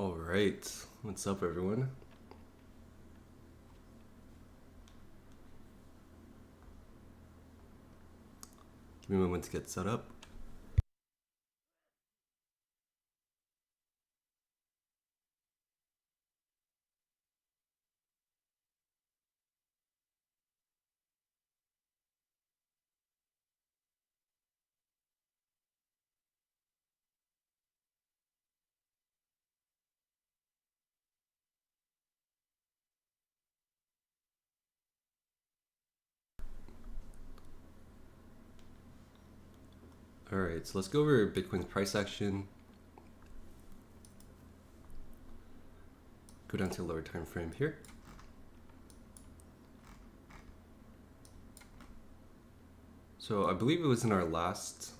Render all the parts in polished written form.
All right, what's up, everyone? Give me a moment to get set up. All right, so let's go over Bitcoin's price action. Go down to a lower time frame here. So I believe it was in our last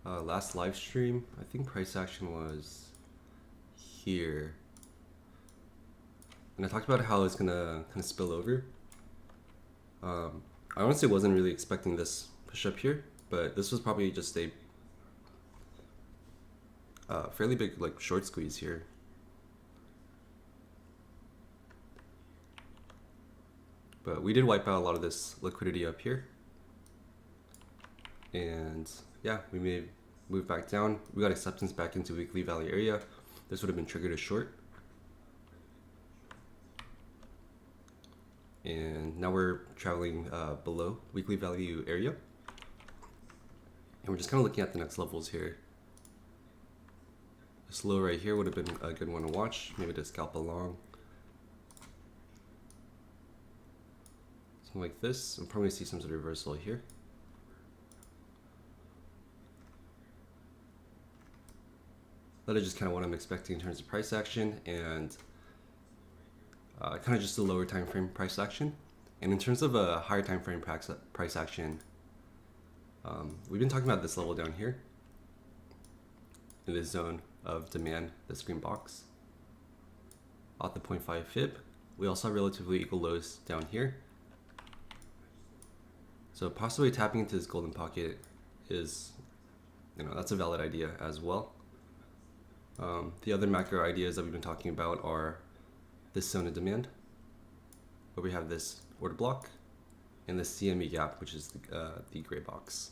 live stream. I think price action was here, and I talked about how it's gonna kind of spill over. I honestly wasn't really expecting this push up here, but this was probably just a fairly big like short squeeze here. But we did wipe out a lot of this liquidity up here, and yeah, we may move back down. We got acceptance back into weekly value area. This would have been triggered as short, and now we're traveling below weekly value area, and we're just kind of looking at the next levels here. This low right here would have been a good one to watch, maybe to scalp along. Something like this. We'll probably see some sort of reversal here. That is just kind of what I'm expecting in terms of price action, and kind of just a lower time frame price action. And in terms of a higher time frame price action, we've been talking about this level down here in this zone of demand, this green box off the 0.5 fib. We also have relatively equal lows down here. So possibly tapping into this golden pocket is, that's a valid idea as well. The other macro ideas that we've been talking about are this zone of demand, where we have this order block, and the CME gap, which is the gray box.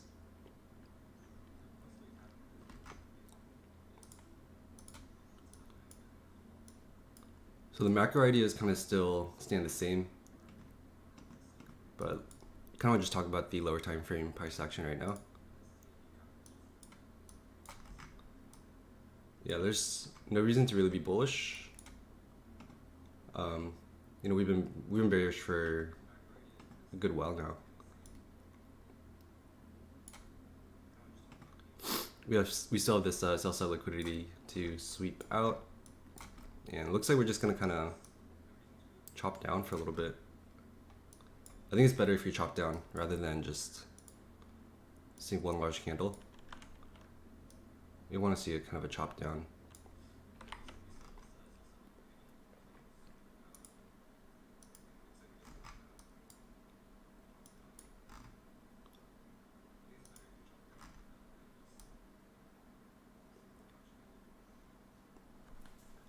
So the macro ideas kind of still stand the same, but kind of just talk about the lower time frame price action right now. Yeah, there's no reason to really be bullish. We've been bearish for a good while now. We still have this sell side liquidity to sweep out, and it looks like we're just gonna kind of chop down for a little bit. I think it's better if you chop down rather than just seeing one large candle. You want to see a kind of a chop down.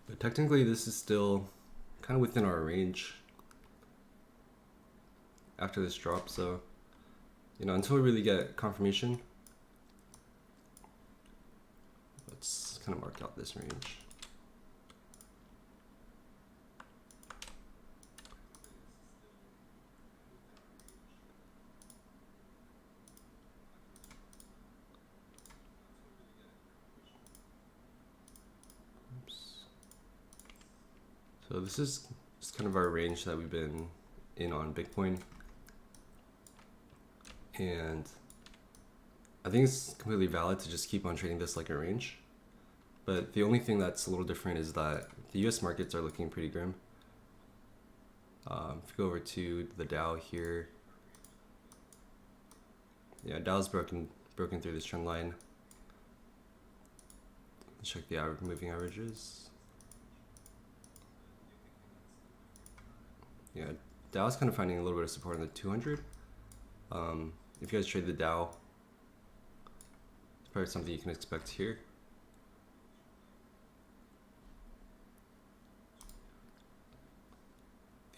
But technically this is still kind of within our range after this drop, so until we really get confirmation, let's kind of mark out this range. So this is just kind of our range that we've been in on Bitcoin, and I think it's completely valid to just keep on trading this like a range. But the only thing that's a little different is that the US markets are looking pretty grim. If you go over to the Dow here, yeah, Dow's broken through this trend line. Let's check the moving averages. Yeah, Dow's kind of finding a little bit of support on the 200. If you guys trade the Dow, it's probably something you can expect here.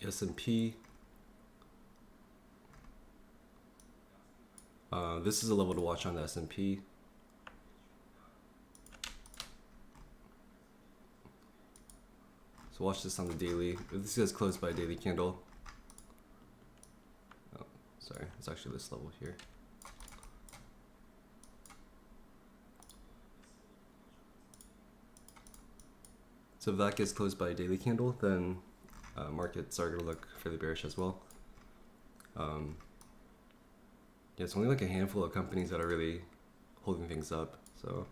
The S&P. This is a level to watch on the S&P. So watch this on the daily. If this gets closed by a daily candle. Oh, sorry, it's actually this level here. So if that gets closed by a daily candle, then markets are going to look fairly bearish as well. Yeah, it's only like a handful of companies that are really holding things up. So,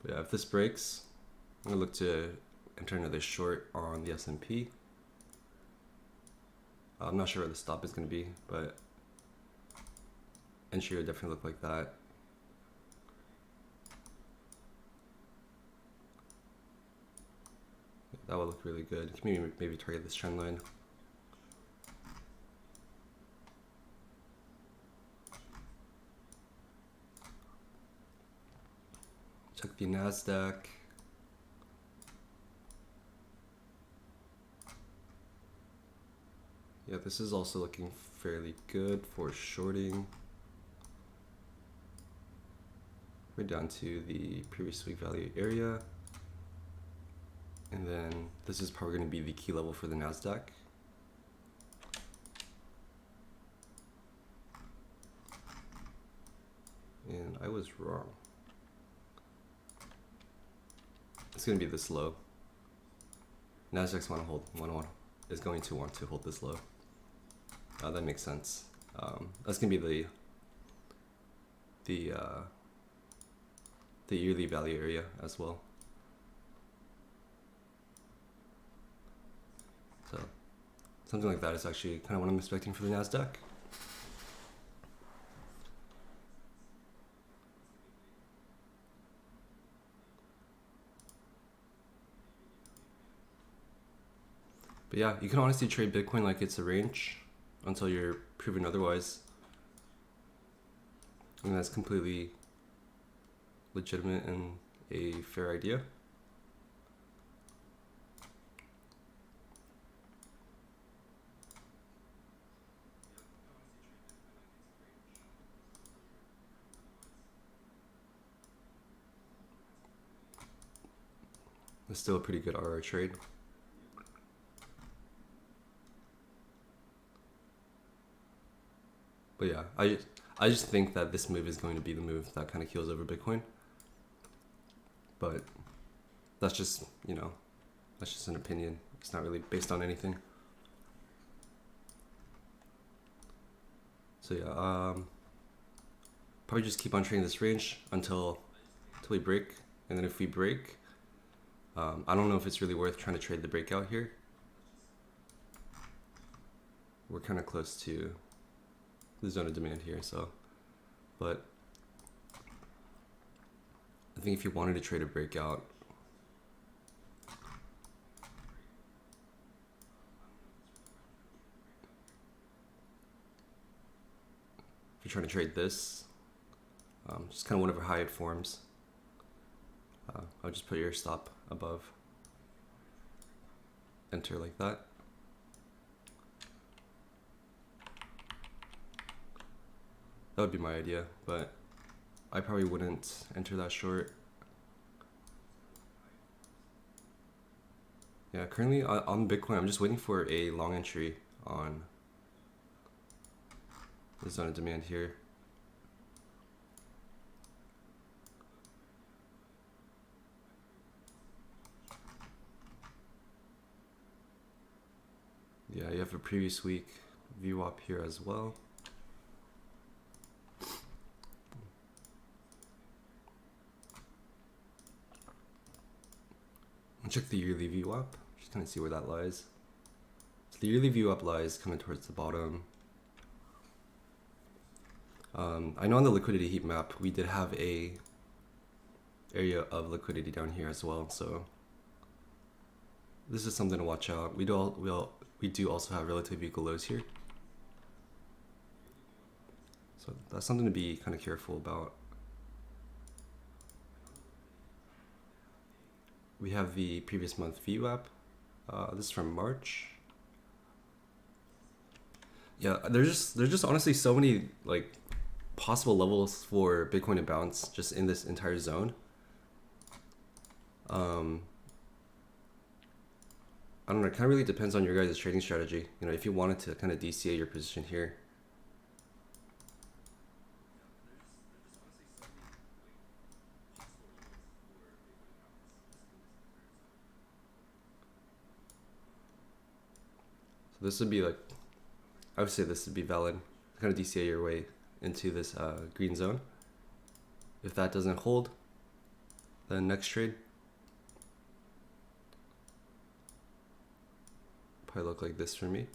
but yeah, if this breaks, I'm gonna look to enter another short on the S&P. I'm not sure where the stop is gonna be, but entry would definitely look like that. That would look really good. Maybe target this trend line. Check the NASDAQ. Yeah, this is also looking fairly good for shorting. We're down to the previous week value area. And then this is probably going to be the key level for the NASDAQ. And I was wrong. It's going to be this low. NASDAQ's is going to want to hold this low. That makes sense. That's going to be the yearly value area as well. So something like that is actually kind of what I'm expecting for the NASDAQ. But yeah, you can honestly trade Bitcoin like it's a range until you're proven otherwise. And that's completely legitimate and a fair idea. It's still a pretty good RR trade. But yeah, I just think that this move is going to be the move that kind of keels over Bitcoin. But that's just, that's just an opinion. It's not really based on anything. So yeah, probably just keep on trading this range until we break. And then if we break, I don't know if it's really worth trying to trade the breakout here. We're kind of close to the zone of demand here, so, but I think if you wanted to trade a breakout, if you're trying to trade this, just kind of whenever high it forms, I'll just put your stop above, enter like that. That would be my idea, but I probably wouldn't enter that short. Yeah, currently on Bitcoin, I'm just waiting for a long entry on the zone of demand here. Yeah, you have a previous week VWAP here as well. I'll check the yearly VWAP, just kind of see where that lies. So the yearly VWAP lies kind of towards the bottom. I know on the liquidity heat map, we did have a area of liquidity down here as well, so this is something to watch out. We do also have relative equal lows here, so that's something to be kind of careful about. We have the previous month VWAP, This is from March. Yeah, there's just honestly so many like possible levels for Bitcoin to bounce just in this entire zone. I don't know, it kind of really depends on your guys' trading strategy. You know, if you wanted to kind of DCA your position here. So this would be like, I would say this would be valid. Kind of DCA your way into this green zone. If that doesn't hold, then next trade probably look like this for me.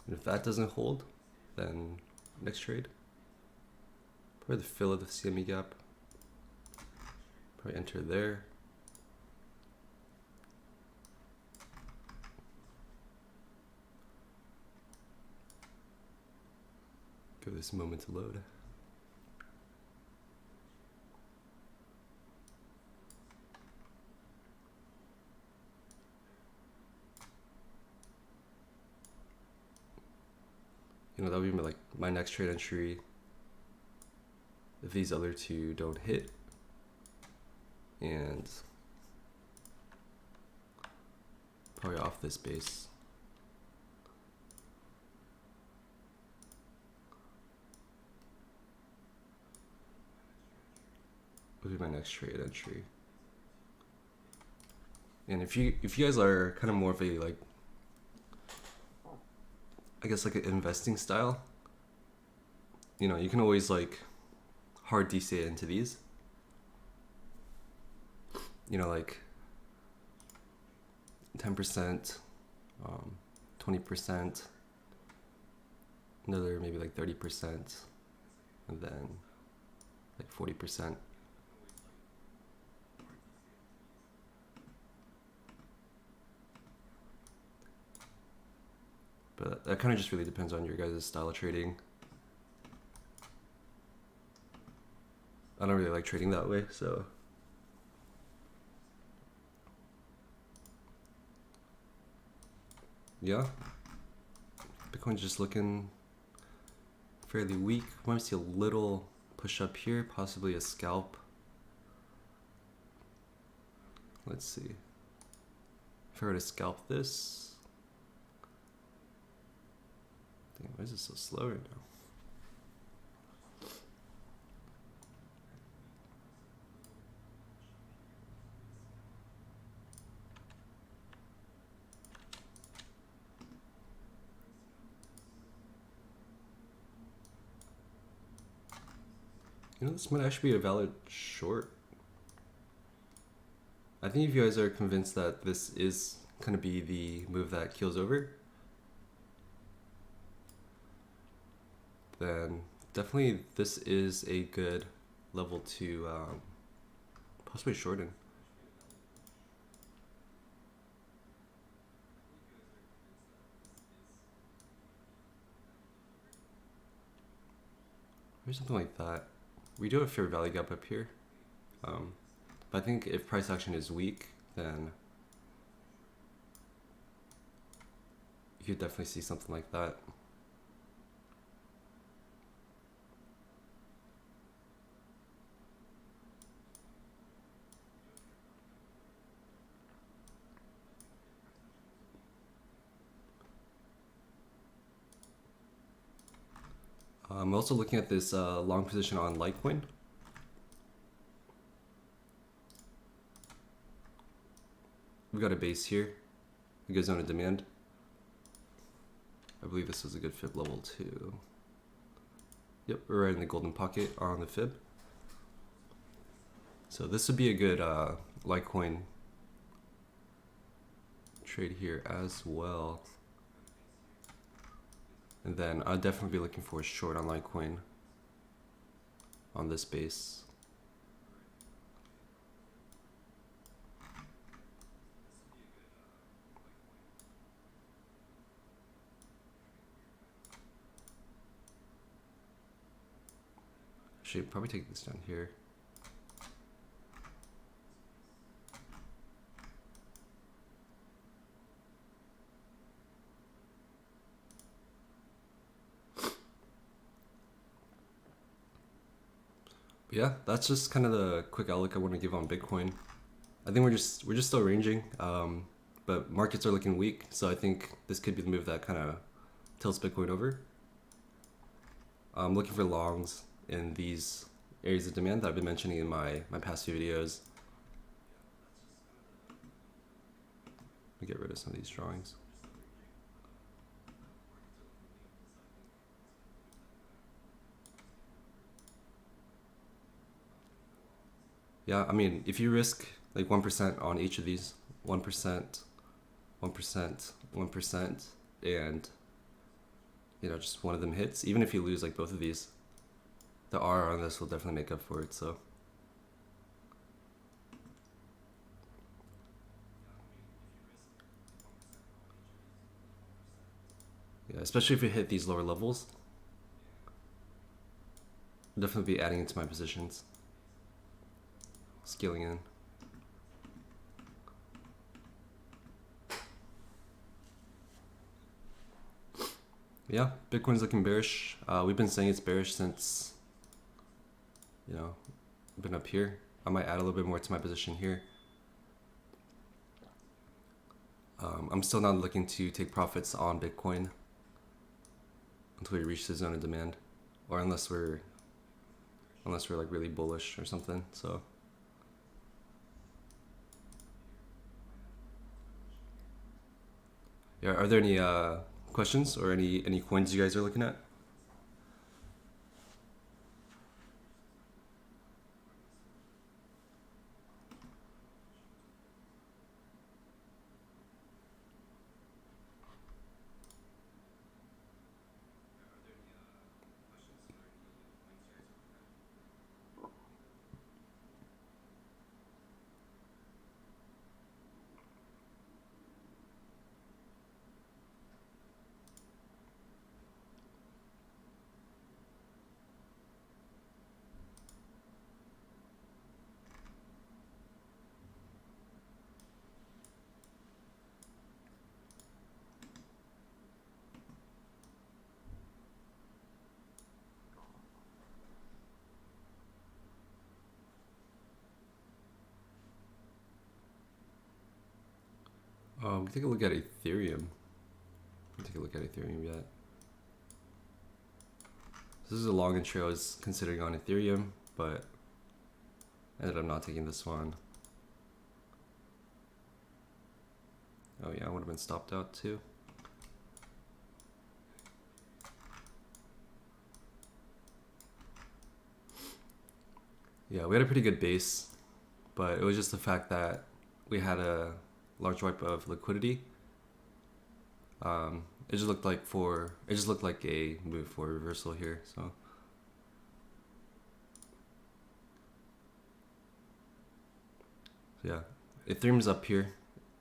And if that doesn't hold, then next trade, probably the fill of the CME gap. Probably enter there. Give this a moment to load. You know, that would be like my next trade entry if these other two don't hit. And probably off this base. Would be my next trade entry. And if you guys are kind of more of a like, I guess like an investing style, you know, you can always like hard DCA into these. You know, like 10%, 20%, another maybe like 30%, and then like 40%. But that kind of just really depends on your guys' style of trading. I don't really like trading that way, so. Yeah. Bitcoin's just looking fairly weak. Might see a little push up here, possibly a scalp. Let's see. If I were to scalp this. Dang, why is it so slow right now? You know, this might actually be a valid short. I think if you guys are convinced that this is going to be the move that keels over, then definitely this is a good level to possibly shorten. Or something like that. We do have fair value gap up here. But I think if price action is weak, then you could definitely see something like that. I'm also looking at this long position on Litecoin. We got a base here, a good zone of demand. I believe this is a good fib level too. Yep, we're right in the golden pocket on the fib. So this would be a good Litecoin trade here as well. And then I'll definitely be looking for a short on Litecoin on this base. Should probably take this down here. Yeah, that's just kind of the quick outlook I want to give on Bitcoin. I think we're just still ranging, but markets are looking weak, so I think this could be the move that kind of tilts Bitcoin over. I'm looking for longs in these areas of demand that I've been mentioning in my past few videos. Let me get rid of some of these drawings. Yeah, I mean, if you risk like 1% on each of these, 1%, 1%, 1%, and just one of them hits, even if you lose like both of these, the R on this will definitely make up for it. So yeah, especially if you hit these lower levels, I'll definitely be adding into my positions, scaling in. Yeah, Bitcoin's looking bearish. We've been saying it's bearish since, been up here. I might add a little bit more to my position here. I'm still not looking to take profits on Bitcoin until we reach the zone of demand, or unless we're like really bullish or something. So yeah, are there any questions or any coins you guys are looking at? Take a look at Ethereum. Take a look at Ethereum yet. This is a long intro I was considering on Ethereum, but ended up not taking this one. Oh yeah, I would have been stopped out too. Yeah, we had a pretty good base, but it was just the fact that we had a large wipe of liquidity. It just looked like a move for reversal here. So yeah, Ethereum's up here.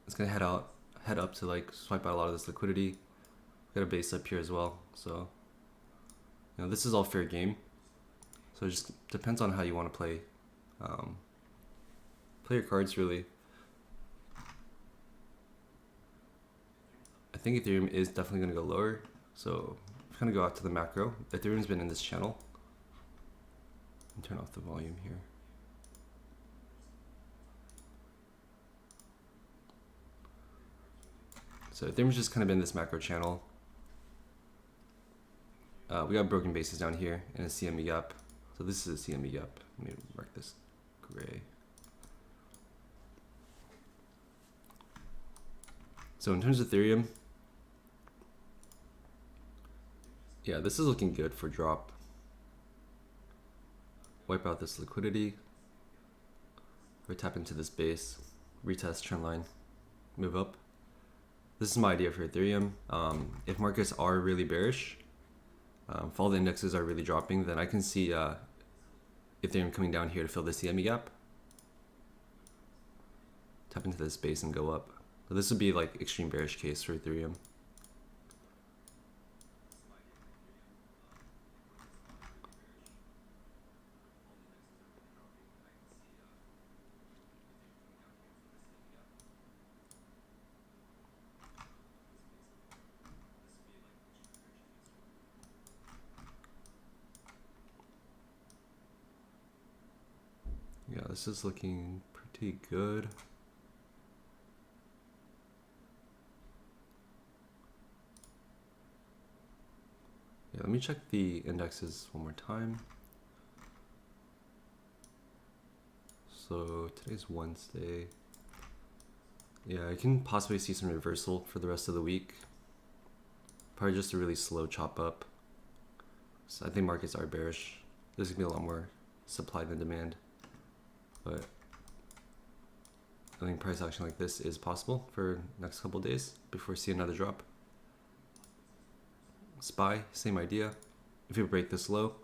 It's gonna head up to like swipe out a lot of this liquidity. Got a base up here as well. So this is all fair game. So it just depends on how you want to play your cards, really. I think Ethereum is definitely going to go lower. So I'm going to go out to the macro. Ethereum's been in this channel. And turn off the volume here. So Ethereum's just kind of been in this macro channel. We got broken bases down here and a CME gap. So this is a CME gap. Let me mark this gray. So in terms of Ethereum, yeah, this is looking good for drop. Wipe out this liquidity. Or tap into this base. Retest trend line. Move up. This is my idea for Ethereum. If markets are really bearish, if all the indexes are really dropping, then I can see Ethereum coming down here to fill the CME gap. Tap into this base and go up. So this would be like extreme bearish case for Ethereum. this is looking pretty good. Yeah, let me check the indexes one more time. So today's Wednesday. Yeah, I can possibly see some reversal for the rest of the week. Probably just a really slow chop up. So I think markets are bearish. There's gonna be a lot more supply than demand. But I think price action like this is possible for next couple days before we see another drop. SPY, same idea. If we break this low,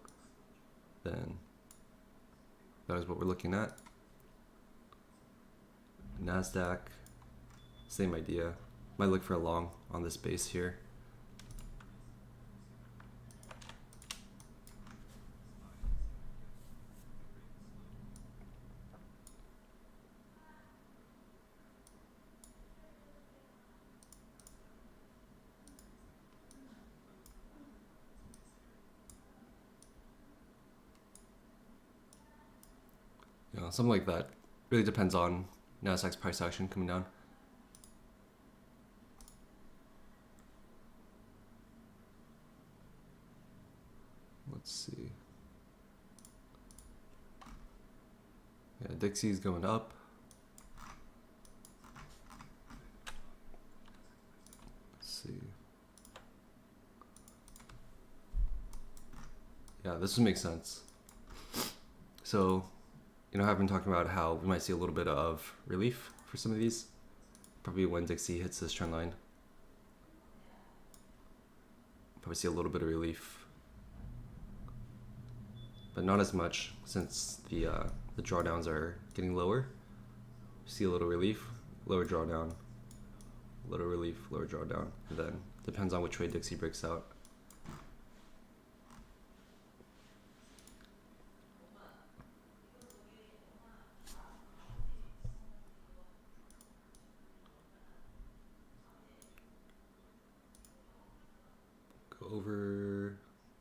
then that is what we're looking at. NASDAQ, same idea. Might look for a long on this base here. You know, something like that. Really depends on NASDAQ's price action coming down. Let's see. Yeah, Dixie's going up. Let's see. Yeah, this would make sense. So, you know, I've been talking about how we might see a little bit of relief for some of these. Probably when Dixie hits this trend line. Probably see a little bit of relief. But not as much since the drawdowns are getting lower. See a little relief, lower drawdown, little relief, lower drawdown. And then depends on which way Dixie breaks out.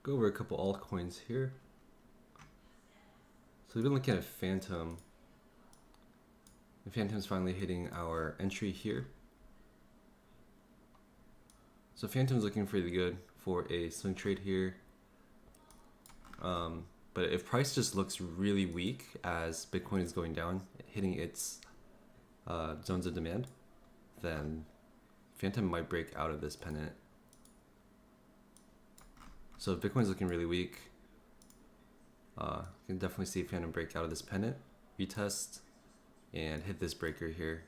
Go over a couple altcoins here. So we've been looking at Phantom. The Phantom's finally hitting our entry here. So Phantom's looking pretty good for a swing trade here. But if price just looks really weak as Bitcoin is going down, hitting its zones of demand, then Phantom might break out of this pennant. So if Bitcoin's looking really weak, you can definitely see Phantom break out of this pennant, retest, and hit this breaker here.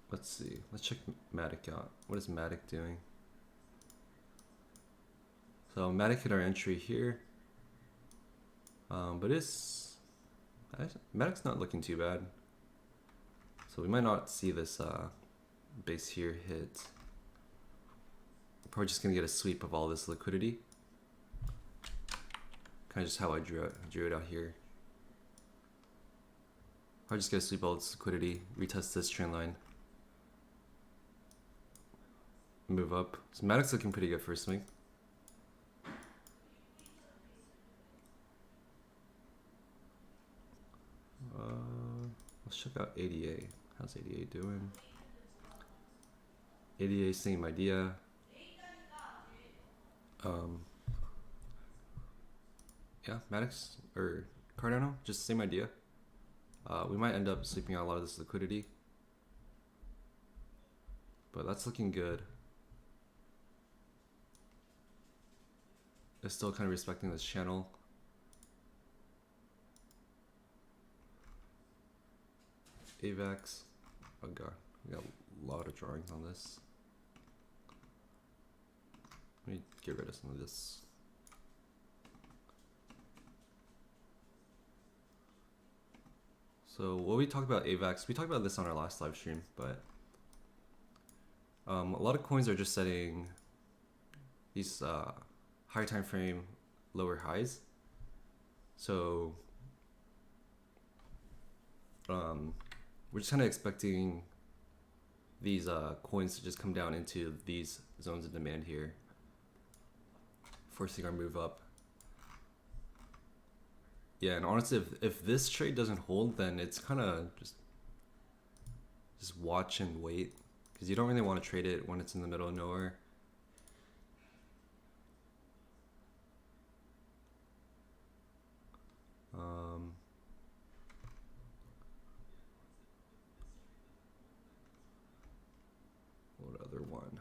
Let's see. Let's check Matic out. What is Matic doing? So Matic hit our entry here, but Matic's not looking too bad. So we might not see this base here hit. Probably just gonna get a sweep of all this liquidity. Kind of just how I drew it out here. Probably just get a sweep of all this liquidity, retest this trend line, move up. So Matic's looking pretty good for a swing. Let's check out ADA. How's ADA doing? ADA, same idea. Yeah, Maddox or Cardano, just same idea. We might end up sleeping out a lot of this liquidity, but that's looking good. It's still kind of respecting this channel. AVAX. Oh god, we got a lot of drawings on this. Let me get rid of some of this. So what we talked about AVAX, we talked about this on our last live stream, but a lot of coins are just setting these higher time frame, lower highs. So we're just kind of expecting these coins to just come down into these zones of demand here, forcing our move up. Yeah, and honestly, if this trade doesn't hold, then it's kind of just watch and wait, because you don't really want to trade it when it's in the middle of nowhere. What other one?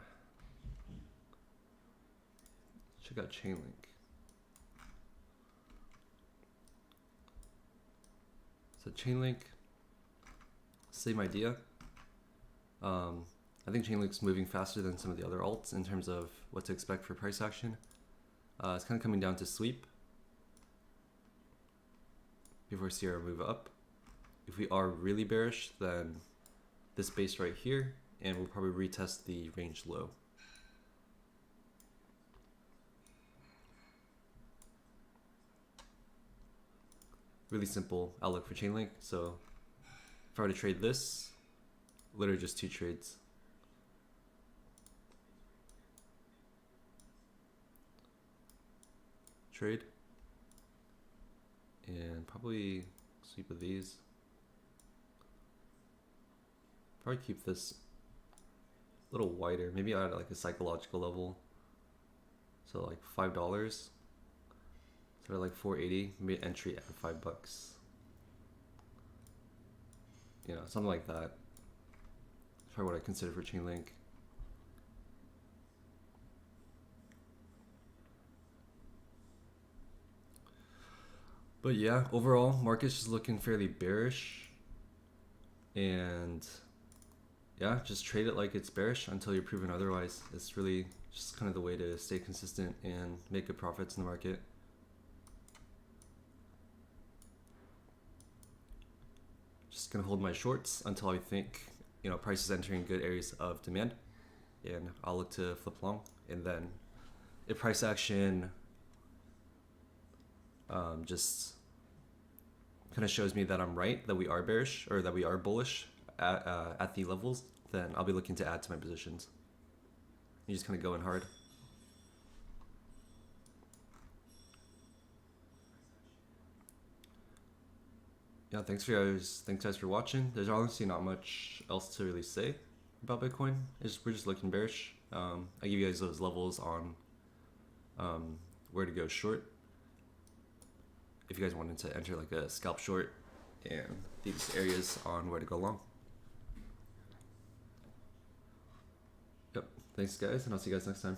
Check out Chainlink. So Chainlink, same idea. I think Chainlink's moving faster than some of the other alts in terms of what to expect for price action. It's kind of coming down to sweep before we see our move up. If we are really bearish, then this base right here, and we'll probably retest the range low. Really simple outlook for Chainlink. So if I were to trade this, literally just 2 trades. Trade. And probably sweep of these. Probably keep this a little wider. Maybe at like a psychological level. So like $5. So like 480. Maybe entry at $5. You know, something like that. That's probably what I consider for Chainlink. But yeah, overall, market's just looking fairly bearish. And yeah, just trade it like it's bearish until you're proven otherwise. It's really just kind of the way to stay consistent and make good profits in the market. Just gonna hold my shorts until I think, you know, price is entering good areas of demand, and I'll look to flip long. And then if price action just kind of shows me that I'm right, that we are bearish or that we are bullish at the levels, then I'll be looking to add to my positions. You just kind of go in hard. Yeah, thanks guys for watching. There's honestly not much else to really say about Bitcoin. We're just looking bearish. I give you guys those levels on where to go short if you guys wanted to enter like a scalp short, and these areas on where to go long. Yep, thanks guys, and I'll see you guys next time.